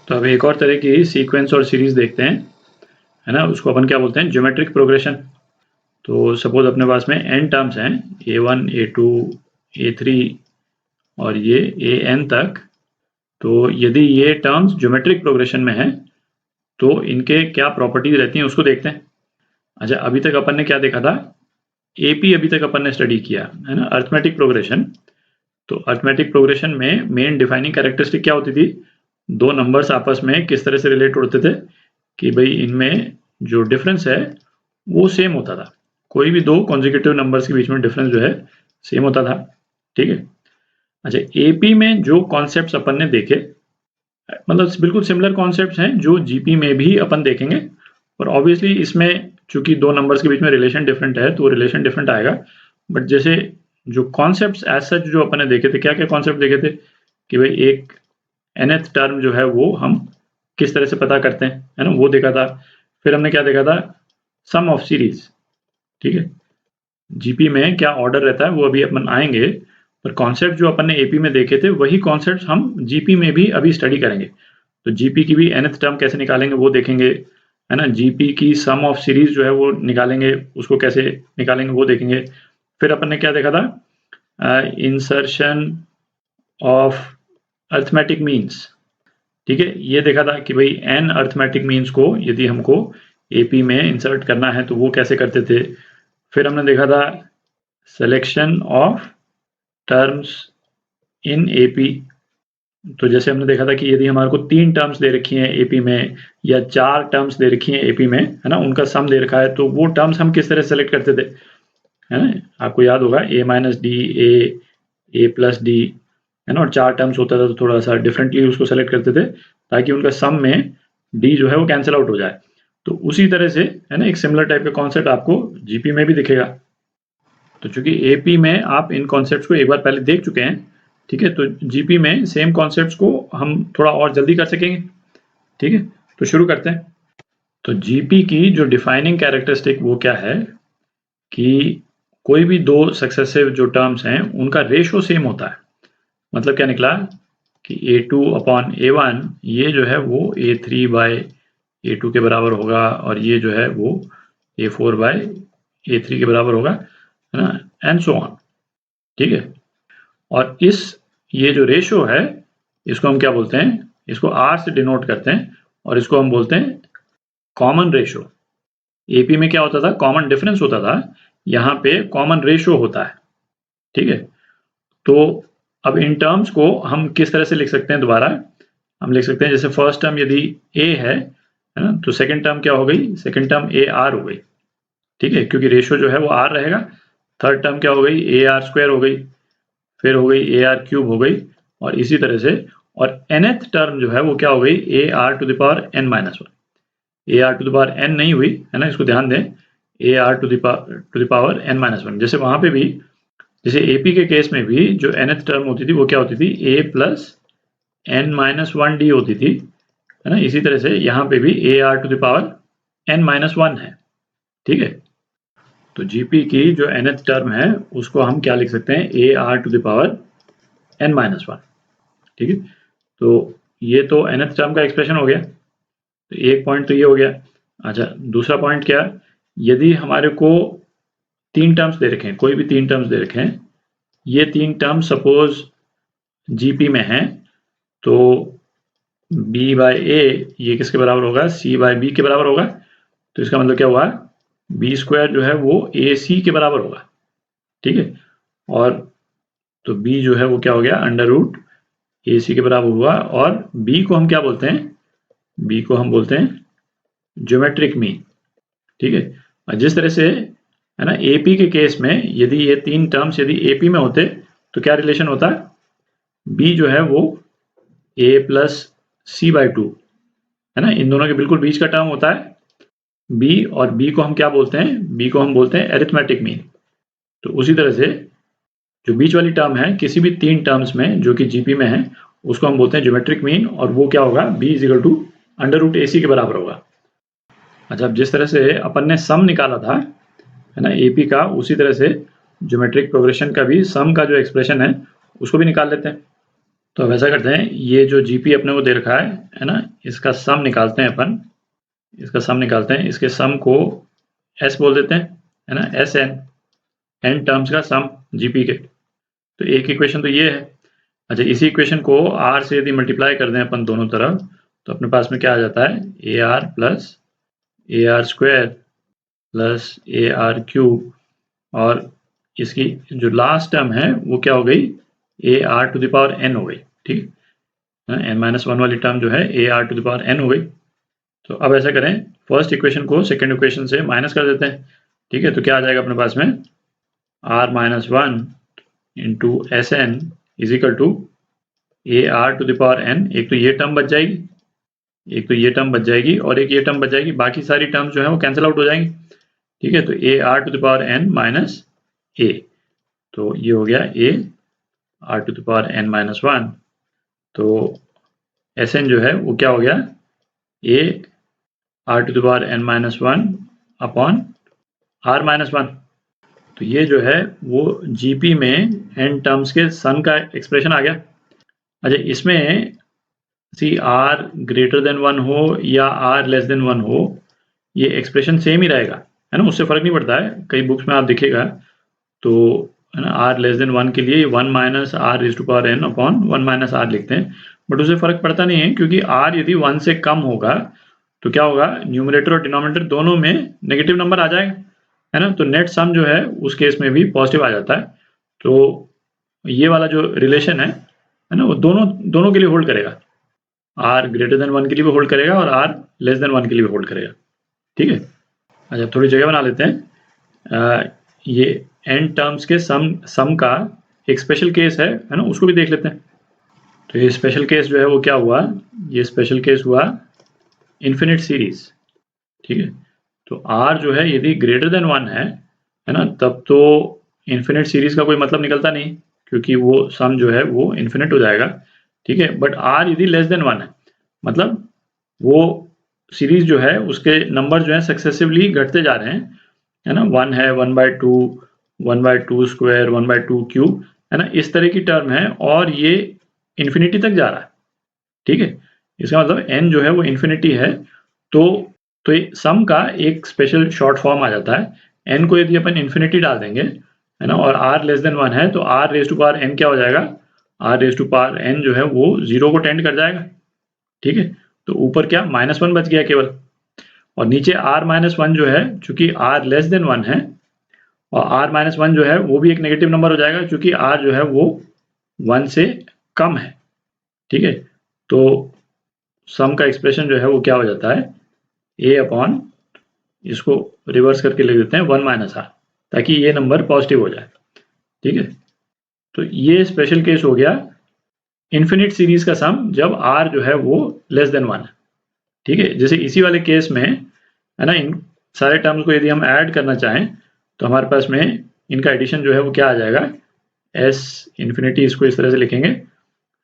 तो अब एक और तरह की सीक्वेंस और सीरीज देखते हैं, है ना, उसको अपन क्या बोलते हैं, ज्योमेट्रिक प्रोग्रेशन। तो सपोज अपने पास में n टर्म्स हैं, a1 a2 a3 और ये an तक। तो यदि ये टर्म्स ज्योमेट्रिक प्रोग्रेशन में है तो इनके क्या प्रॉपर्टीज रहती हैं उसको देखते हैं। अच्छा, अभी तक अपन ने क्या देखा था, एपी अभी तक अपन ने स्टडी किया है ना, अर्थमेटिक प्रोग्रेशन। तो अर्थमेटिक प्रोग्रेशन में मेन डिफाइनिंग कैरेक्टरिस्टिक क्या होती थी, दो नंबर्स आपस में किस तरह से रिलेट होते थे कि भाई इनमें जो डिफरेंस है वो सेम होता था। कोई भी दो कॉन्जिक्यूटिव नंबर्स के बीच में डिफरेंस जो है सेम होता था, ठीक है। अच्छा, एपी में जो कॉन्सेप्ट्स अपन ने देखे, मतलब बिल्कुल सिमिलर कॉन्सेप्ट्स हैं जो जीपी में भी अपन देखेंगे। और ऑब्वियसली इसमें चूंकि दो नंबर्स के बीच में रिलेशन डिफरेंट है तो रिलेशन डिफरेंट आएगा। बट जैसे जो कॉन्सेप्ट्स एज सच जो अपन ने देखे थे, क्या क्या कॉन्सेप्ट देखे थे कि भाई एक nth टर्म जो है वो हम किस तरह से पता करते हैं, है ना, वो देखा था। फिर हमने क्या देखा था, सम ऑफ सीरीज, ठीक है। जीपी में क्या ऑर्डर रहता है वो अभी अपन आएंगे, पर कॉन्सेप्ट जो अपन ने एपी में देखे थे वही कॉन्सेप्ट हम जीपी में भी अभी स्टडी करेंगे। तो जीपी की भी nth टर्म कैसे निकालेंगे वो देखेंगे, है ना। जीपी की सम ऑफ सीरीज जो है वो निकालेंगे, उसको कैसे निकालेंगे वो देखेंगे। फिर अपन ने क्या देखा था, इंसर्शन ऑफ अर्थमेटिक मीन्स, ठीक है। ये देखा था कि भाई n अर्थमेटिक मीन्स को यदि हमको एपी में इंसर्ट करना है तो वो कैसे करते थे। फिर हमने देखा था selection of terms in AP. तो जैसे हमने देखा था कि यदि हमारे को 3 टर्म्स दे रखी हैं एपी में या 4 टर्म्स दे रखी हैं एपी में, है ना, उनका सम दे रखा है, तो वो टर्म्स हम किस तरह सेलेक्ट करते थे, है ना। आपको याद होगा a minus D, a plus D, है ना, और 4 टर्म्स होता था तो थोड़ा सा डिफरेंटली उसको सेलेक्ट करते थे ताकि उनका सम में डी जो है वो कैंसिल आउट हो जाए। तो उसी तरह से, है ना, एक सिमिलर टाइप का कॉन्सेप्ट आपको जीपी में भी दिखेगा। तो चूंकि एपी में आप इन कॉन्सेप्ट्स को एक बार पहले देख चुके हैं, ठीक है, तो जीपी में सेम कॉन्सेप्ट्स को हम थोड़ा और जल्दी कर सकेंगे, ठीक है। तो शुरू करते हैं। तो जीपी की जो डिफाइनिंग कैरेक्टरिस्टिक वो क्या है कि कोई भी दो सक्सेसिव जो टर्म्स हैं उनका रेशो सेम होता है। मतलब क्या निकला कि a2 अपॉन a1 ये जो है वो a3 बाय a2 के बराबर होगा और ये जो है वो a4 बाय a3 के बराबर होगा, है ना, एंड सो ऑन, ठीक है। और ये जो रेशो है इसको हम क्या बोलते हैं, इसको r से डिनोट करते हैं और इसको हम बोलते हैं कॉमन रेशो। एपी में क्या होता था, कॉमन डिफरेंस होता था, यहाँ पे कॉमन रेशो होता है, ठीक है। तो अब इन टर्म्स को हम किस तरह से लिख सकते हैं, दोबारा हम लिख सकते हैं जैसे फर्स्ट टर्म यदि a है ना, तो सेकंड टर्म क्या हो गई, सेकंड टर्म a r हो गई, ठीक है, क्योंकि रेशो जो है वो r रहेगा। थर्ड टर्म क्या हो गई, a r स्क्वायर हो गई, फिर हो गई a r क्यूब हो गई, और इसी तरह से। और nth टर्म जो है वो क्या हो गई, a r to the power n minus one. a r to the power n नहीं हुई, है ना, इसको ध्यान दें, a r to the power n minus one. जैसे वहां पे भी, जैसे एपी के केस में भी जो nth टर्म होती थी वो क्या होती थी, a plus n minus one D होती थी, है ना। इसी तरह से यहाँ पे भी a r to the power n minus one है, ठीक है। तो जीपी की जो nth टर्म है उसको हम क्या लिख सकते हैं, a r to the power n minus one, ठीक है। तो ये तो nth टर्म का एक्सप्रेशन हो गया, तो एक पॉइंट तो ये हो गया। अच्छा, दूसरा पॉइंट क्या, यदि हमारे को 3 टर्म्स दे रखे हैं, कोई भी 3 टर्म्स दे रखे हैं, ये 3 टर्म्स सपोज जीपी में है, तो b बाय ए ये किसके बराबर होगा, c बाय बी के बराबर होगा। तो इसका मतलब क्या हुआ, बी स्क्वायर जो है वो ए सी के बराबर होगा, ठीक है। और तो b जो है वो क्या हो गया, अंडर रूट ए सी के बराबर हुआ। और b को हम क्या बोलते हैं, b को हम बोलते हैं ज्योमेट्रिक मीन, ठीक है। और जिस तरह से, है ना, एपी के केस में यदि ये 3 टर्म्स यदि एपी में होते तो क्या रिलेशन होता, b जो है वो a plus C by two, है ना, इन दोनों के बिल्कुल बीच का टर्म होता है b, और b को हम क्या बोलते हैं, b को हम बोलते हैं अरिथमेटिक मीन। तो उसी तरह से जो बीच वाली टर्म है किसी भी 3 टर्म्स में जो कि जीपी में है उसको हम बोलते हैं ज्योमेट्रिक मीन, और वो क्या होगा, b is equal to under root A C के बराबर होगा। अच्छा, अब जिस तरह से अपन ने सम निकाला था, है ना, एपी का, उसी तरह से ज्योमेट्रिक प्रोग्रेशन का भी सम का जो एक्सप्रेशन है उसको भी निकाल लेते हैं। तो अब ऐसा करते हैं, ये जो जीपी अपने को दे रखा है ना, इसका सम निकालते हैं अपन, इसका सम निकालते हैं, इसके सम को एस बोल देते हैं, है ना, एस एन टर्म्स का सम जीपी के। तो एक इक्वेशन तो ये है। अच्छा, इसी इक्वेशन को आर से यदि मल्टीप्लाई कर दें अपन दोनों तरफ, तो अपने पास में क्या आ जाता है, A are plus A R square plus A R cube, और इसकी जो लास्ट टर्म है वो क्या हो गई, A are to the power N हो गई। ठीक है, एन माइनस वन वाली टर्म जो है A are to the power N हो गई। तो अब ऐसा करें, फर्स्ट इक्वेशन को सेकेंड इक्वेशन से माइनस कर देते हैं। ठीक है, तो क्या आ जाएगा अपने पास में, R minus one into S N is equal to A are to the power N. एक तो ये टर्म बच जाएगी, एक तो ये टर्म बच जाएगी, और एक ये टर्म बच जाएगी, बाकी सारी टर्म जो है वो कैंसिल आउट हो जाएंगी। ठीक है, तो A are to the power N minus A, तो ये हो गया A are to the power N minus one. तो एस एन जो है वो क्या हो गया, A are to the power N minus one upon R minus one. तो ये जो है वो जीपी में एन टर्म्स के सन का एक्सप्रेशन आ गया। अच्छा, इसमें see R greater than one हो या आर लेस देन वन हो, ये एक्सप्रेशन सेम ही रहेगा, है ना, उससे फर्क नहीं पड़ता है। कई बुक्स में आप दिखेगा तो, है ना, आर लेस देन वन के लिए one minus R raise to power N upon one minus R लिखते हैं, बट उससे फर्क पड़ता नहीं है, क्योंकि आर यदि वन से कम होगा तो क्या होगा, न्यूमरेटर और डिनोमिनेटर दोनों में नेगेटिव नंबर आ जाएगा, है ना, तो नेट सम जो है उस केस में भी पॉजिटिव आ जाता है। तो ये वाला जो रिलेशन है ना, वो दोनों के लिए होल्ड करेगा, आर ग्रेटर देन वन के लिए भी होल्ड करेगा और आर लेस देन वन के लिए भी होल्ड करेगा। ठीक है, अच्छा थोड़ी जगह बना लेते हैं, ये एन टर्म्स के सम का एक स्पेशल केस है ना, उसको भी देख लेते हैं। तो ये स्पेशल केस जो है वो क्या हुआ, ये स्पेशल केस हुआ इन्फिनिट सीरीज। ठीक है, तो आर जो है यदि ग्रेटर देन वन है ना, तब तो इन्फिनिट सीरीज का कोई मतलब निकलता नहीं, क्योंकि वो सम जो है वो इन्फिनिट हो जाएगा। ठीक है, बट आर यदि लेस देन वन है, मतलब वो सीरीज जो है उसके नंबर जो है सक्सेसिवली घटते जा रहे हैं, है ना, वन है, one by two square, one by two cube, है ना, इस तरह की टर्म है, और ये इन्फिनिटी तक जा रहा है। ठीक है, इसका मतलब n जो है वो इन्फिनिटी है, तो सम का एक स्पेशल शॉर्ट फॉर्म आ जाता है। n को यदि अपन इन्फिनिटी डाल देंगे, है ना, और r लेस देन वन है, तो r raise to power n क्या हो जाएगा, r raise to power n जो है वो जीरो को टेंड कर जाएगा। ठीक है, तो ऊपर क्या माइनस वन बच गया केवल, और नीचे r माइनस वन जो है, चूंकि r लेस देन वन है, और r माइनस वन जो है वो भी एक नेगेटिव नंबर हो जाएगा, चूंकि r जो है वो वन से कम है। ठीक है, तो सम का एक्सप्रेशन जो है वो क्या हो जाता है, a अपॉन, इसको रिवर्स करके लिख देते हैं, वन माइनस आर, ताकि ये नंबर पॉजिटिव हो जाए। ठीक है, तो ये स्पेशल केस हो गया इन्फिनिट सीरीज का सम जब r जो है वो लेस देन वन है। ठीक है, जैसे इसी वाले केस में, है ना, इन सारे टर्म्स को यदि हम ऐड करना चाहें तो हमारे पास में इनका एडिशन जो है वो क्या आ जाएगा, s इन्फिनिटी, इसको इस तरह से लिखेंगे,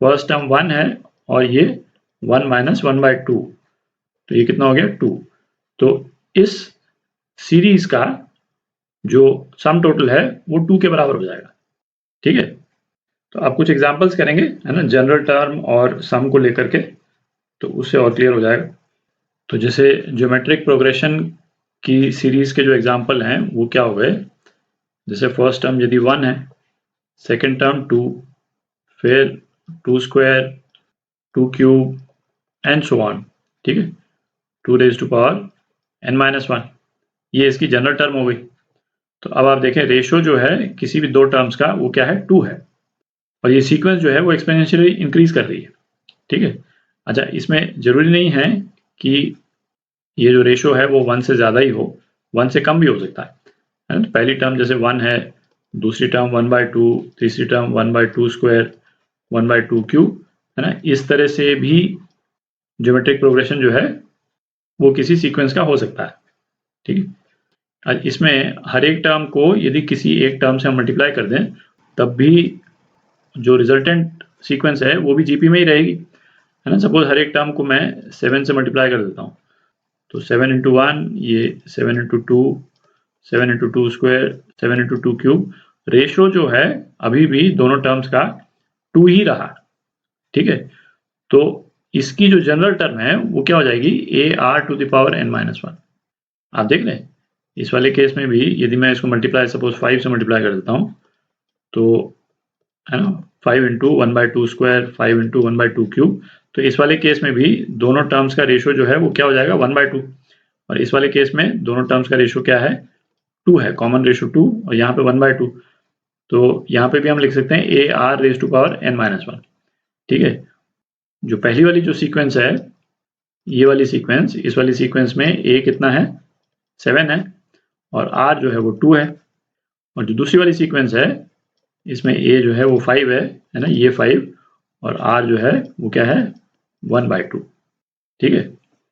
फर्स्ट टर्म वन है और ये one minus one by two, तो ये कितना हो गया, टू। तो इस सीरीज का जो सम टोटल है वो टू के बराबर हो जाएगा। ठीक है, तो आप कुछ एग्जांपल्स करेंगे, है ना, जनरल टर्म और सम को लेकर के, तो उससे और क्लियर हो जाएगा। तो जैसे ज्योमेट्रिक प्रोग्रेशन की सीरीज के जो एग्जांपल हैं वो क्या हो गए, जैसे फर्स्ट टर्म यदि वन है, सेकेंड टर्म टू, फिर two square, two cube, and so on. ठीक है, two raise to power N minus one, ये इसकी जनरल टर्म हो गई। तो अब आप देखें, रेशो जो है किसी भी दो टर्म्स का वो क्या है, टू है, और ये सीक्वेंस जो है वो एक्सपोनेंशियली इंक्रीज कर रही है। ठीक है, अच्छा इसमें जरूरी नहीं है कि ये जो रेशो है वो वन से ज़्यादा ही हो, वन से कम भी हो सकता है ना। तो पहली टर्म जैसे वन है, दूसरी टर्म वन बाय टू, तीसरी term one by two square, one by two cube, है ना, इस तरह से भी ज्योमेट्रिक प्रोग्रेशन जो है वो किसी सीक्वेंस का हो सकता है। ठीक है, इसमें हर एक टर्म को यदि किसी एक टर्म से हम मल्टीप्लाई कर दें, तब भी जो रिजल्टेंट सीक्वेंस है वो भी जीपी में ही रहेगी, है ना। सपोज हर एक टर्म को मैं 7 से मल्टीप्लाई कर देता हूँ, तो 7 इंटू वन, ये 7 into two, 7 into two square, 7 into two cube, ratio जो है अभी भी दोनों टर्म्स का टू ही रहा। ठीक है, तो इसकी जो जनरल टर्म है वो क्या हो जाएगी, a are to the power n minus 1। आप देख लें, इस वाले केस में भी यदि मैं इसको मल्टीप्लाई सपोज 5 से मल्टीप्लाई कर देता हूँ, तो है ना 5 इंटू 1/2 स्क्वायर, 5 इंटू 1/2 क्यूब, तो इस वाले केस में भी दोनों टर्म्स का रेशियो जो है वो क्या हो जाएगा 1/2, और इस वाले केस में दोनों टर्म्स का रेशियो क्या है 2 है, कॉमन रेशियो 2, और यहाँ पे 1/2, तो यहाँ पे भी हम लिख सकते हैं a r raise to power n minus 1। ठीक है, जो पहली वाली जो सीक्वेंस है, ये वाली सीक्वेंस, इस वाली सीक्वेंस में a कितना है 7 है, और r जो है वो 2 है, और जो दूसरी वाली सीक्वेंस है इसमें a जो है वो 5 है ना, ये 5, और r जो है वो क्या है 1/2। ठीक है,